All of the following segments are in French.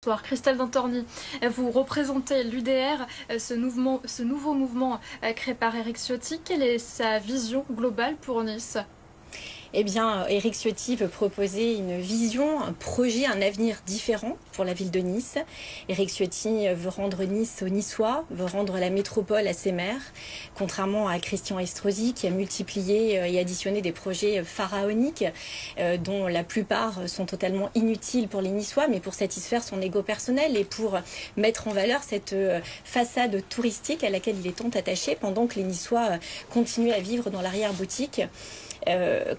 Bonsoir, Christelle Dantorni, vous représentez l'UDR, ce nouveau mouvement créé par Éric Ciotti. Quelle est sa vision globale pour Nice? Eh bien, Éric Ciotti veut proposer une vision, un projet, un avenir différent pour la ville de Nice. Éric Ciotti veut rendre Nice aux Niçois, veut rendre la métropole à ses maires, contrairement à Christian Estrosi qui a multiplié et additionné des projets pharaoniques dont la plupart sont totalement inutiles pour les Niçois, mais pour satisfaire son ego personnel et pour mettre en valeur cette façade touristique à laquelle il est tant attaché pendant que les Niçois continuent à vivre dans l'arrière-boutique.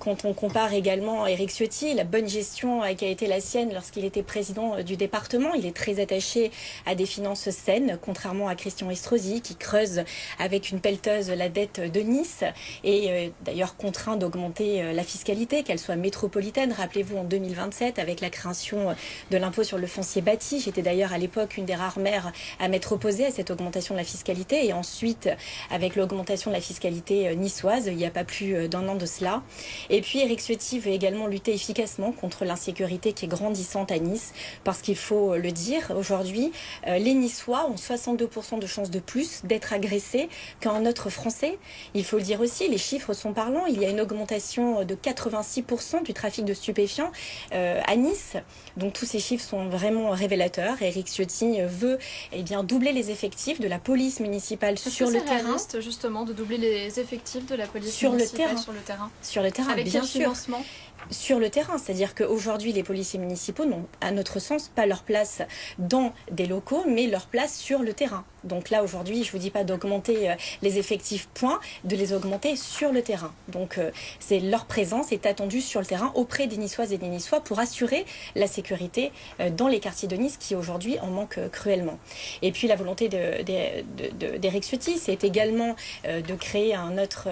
Quand on compare également Éric Ciotti, la bonne gestion qui a été la sienne lorsqu'il était président du département, il est très attaché à des finances saines, contrairement à Christian Estrosi qui creuse avec une pelleteuse la dette de Nice et d'ailleurs contraint d'augmenter la fiscalité, qu'elle soit métropolitaine. Rappelez-vous en 2027 avec la création de l'impôt sur le foncier bâti, j'étais d'ailleurs à l'époque une des rares maires à m'être opposée à cette augmentation de la fiscalité et ensuite avec l'augmentation de la fiscalité niçoise, il n'y a pas plus d'un an de cela. Et puis Éric Ciotti veut également lutter efficacement contre l'insécurité qui est grandissante à Nice, parce qu'il faut le dire, aujourd'hui, les Niçois ont 62% de chances de plus d'être agressés qu'un autre Français. Il faut le dire aussi, les chiffres sont parlants, il y a une augmentation de 86% du trafic de stupéfiants à Nice. Donc tous ces chiffres sont vraiment révélateurs. Éric Ciotti veut doubler les effectifs de la police municipale sur le terrain. C'est réaliste justement de doubler les effectifs de la police sur municipale le terrain. sur le terrain. Sur le terrain, Avec bien quel sûr. financement? Sur le terrain, c'est-à-dire qu'aujourd'hui, les policiers municipaux n'ont, à notre sens, pas leur place dans des locaux, mais leur place sur le terrain. Donc là, aujourd'hui, je ne vous dis pas d'augmenter les effectifs, point, de les augmenter sur le terrain. Donc c'est leur présence est attendue sur le terrain auprès des Niçoises et des Niçois pour assurer la sécurité dans les quartiers de Nice qui aujourd'hui en manquent cruellement. Et puis la volonté d'Éric Ciotti, c'est également de créer un autre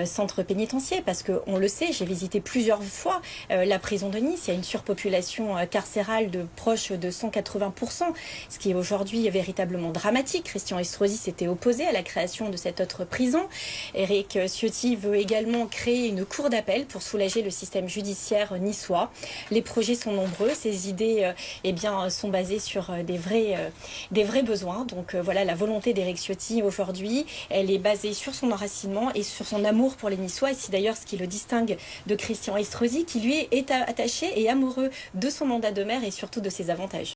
centre pénitentiaire, parce qu'on le sait, j'ai visité plusieurs fois la prison de Nice, il y a une surpopulation carcérale de proche de 180%, ce qui est aujourd'hui véritablement dramatique. Christian Estrosi s'était opposé à la création de cette autre prison. Éric Ciotti veut également créer une cour d'appel pour soulager le système judiciaire niçois. Les projets sont nombreux, ces idées sont basées sur des vrais besoins. Donc voilà, la volonté d'Éric Ciotti aujourd'hui, elle est basée sur son enracinement et sur son amour pour les Niçois. Et c'est d'ailleurs ce qui le distingue de Christian Estrosi, qui lui est attaché et amoureux de son mandat de maire et surtout de ses avantages.